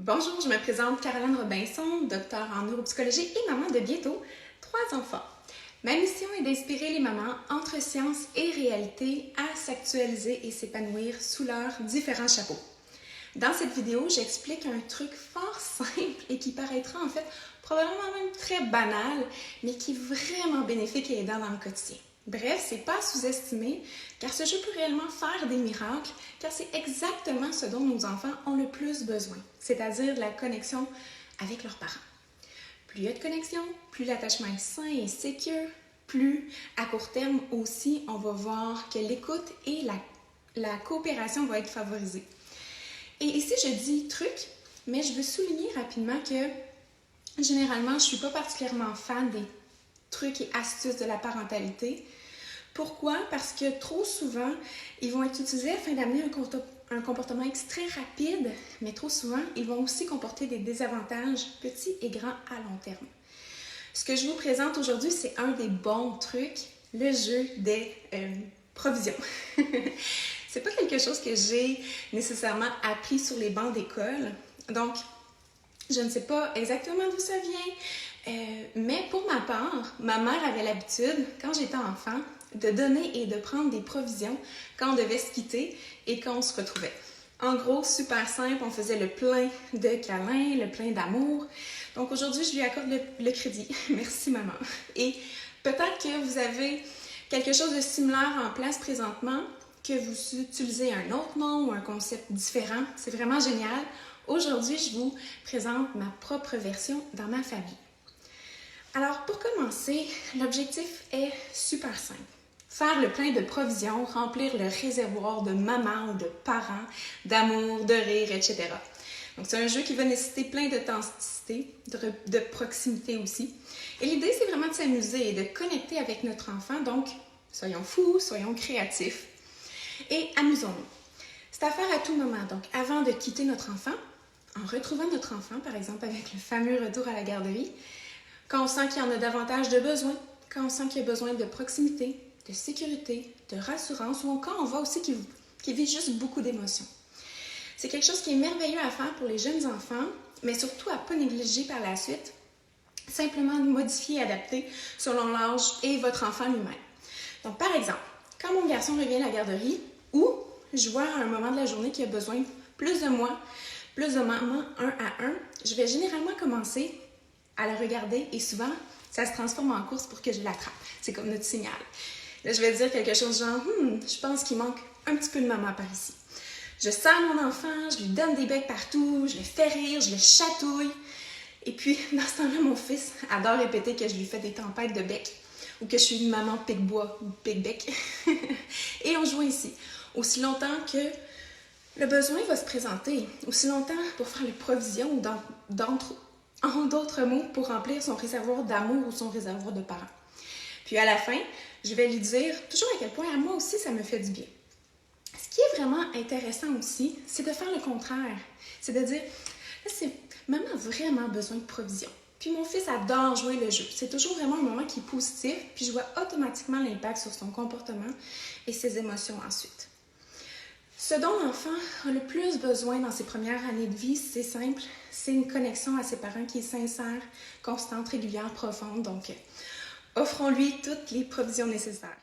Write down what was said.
Bonjour, je me présente Caroline Robinson, docteur en neuropsychologie et maman de bientôt 3 enfants. Ma mission est d'inspirer les mamans entre science et réalité à s'actualiser et s'épanouir sous leurs différents chapeaux. Dans cette vidéo, j'explique un truc fort simple et qui paraîtra en fait probablement même très banal, mais qui est vraiment bénéfique et aidant dans le quotidien. Bref, c'est pas à sous-estimer, car ce jeu peut réellement faire des miracles, car c'est exactement ce dont nos enfants ont le plus besoin, c'est-à-dire la connexion avec leurs parents. Plus il y a de connexion, plus l'attachement est sain et sécure, plus à court terme aussi, on va voir que l'écoute et la coopération vont être favorisées. Et ici, je dis truc, mais je veux souligner rapidement que généralement, je ne suis pas particulièrement fan des trucs et astuces de la parentalité. Pourquoi? Parce que trop souvent, ils vont être utilisés afin d'amener un comportement extrêmement rapide, mais trop souvent, ils vont aussi comporter des désavantages petits et grands à long terme. Ce que je vous présente aujourd'hui, c'est un des bons trucs, le jeu des provisions. C'est pas quelque chose que j'ai nécessairement appris sur les bancs d'école, donc je ne sais pas exactement d'où ça vient, mais pour ma part, ma mère avait l'habitude, quand j'étais enfant, de donner et de prendre des provisions quand on devait se quitter et quand on se retrouvait. En gros, super simple, on faisait le plein de câlins, le plein d'amour. Donc aujourd'hui, je lui accorde le crédit. Merci maman. Et peut-être que vous avez quelque chose de similaire en place présentement, que vous utilisez un autre nom ou un concept différent. C'est vraiment génial. Aujourd'hui, je vous présente ma propre version dans ma famille. Alors, pour commencer, l'objectif est super simple. Faire le plein de provisions, remplir le réservoir de maman ou de parents, d'amour, de rire, etc. Donc, c'est un jeu qui va nécessiter plein d'authenticité, de proximité aussi. Et l'idée, c'est vraiment de s'amuser et de connecter avec notre enfant. Donc, soyons fous, soyons créatifs et amusons-nous. C'est à faire à tout moment. Donc, avant de quitter notre enfant, en retrouvant notre enfant, par exemple avec le fameux retour à la garderie, quand on sent qu'il y en a davantage de besoins, quand on sent qu'il y a besoin de proximité, de sécurité, de rassurance, ou quand on voit aussi qu'il vit juste beaucoup d'émotions. C'est quelque chose qui est merveilleux à faire pour les jeunes enfants, mais surtout à ne pas négliger par la suite, simplement modifier et adapter selon l'âge et votre enfant lui-même. Donc, par exemple, quand mon garçon revient à la garderie, ou je vois à un moment de la journée qu'il a besoin plus de moi, plus de maman, 1 à 1, je vais généralement commencer à la regarder et souvent, ça se transforme en course pour que je l'attrape. C'est comme notre signal. Là, je vais dire quelque chose genre « je pense qu'il manque un petit peu de maman par ici ». Je sers mon enfant, je lui donne des becs partout, je le fais rire, je le chatouille. Et puis, dans ce temps-là, mon fils adore répéter que je lui fais des tempêtes de becs ou que je suis une maman pic-bois ou pic-bec. Et on joue ainsi, aussi longtemps que le besoin va se présenter, aussi longtemps pour faire les provisions ou en d'autres mots, pour remplir son réservoir d'amour ou son réservoir de parents. Puis à la fin, je vais lui dire toujours à quel point à moi aussi ça me fait du bien. Ce qui est vraiment intéressant aussi, c'est de faire le contraire. C'est de dire, maman a vraiment besoin de provisions. Puis mon fils adore jouer le jeu. C'est toujours vraiment un moment qui est positif, puis je vois automatiquement l'impact sur son comportement et ses émotions ensuite. Ce dont l'enfant a le plus besoin dans ses premières années de vie, c'est simple, c'est une connexion à ses parents qui est sincère, constante, régulière, profonde. Donc, offrons-lui toutes les provisions nécessaires.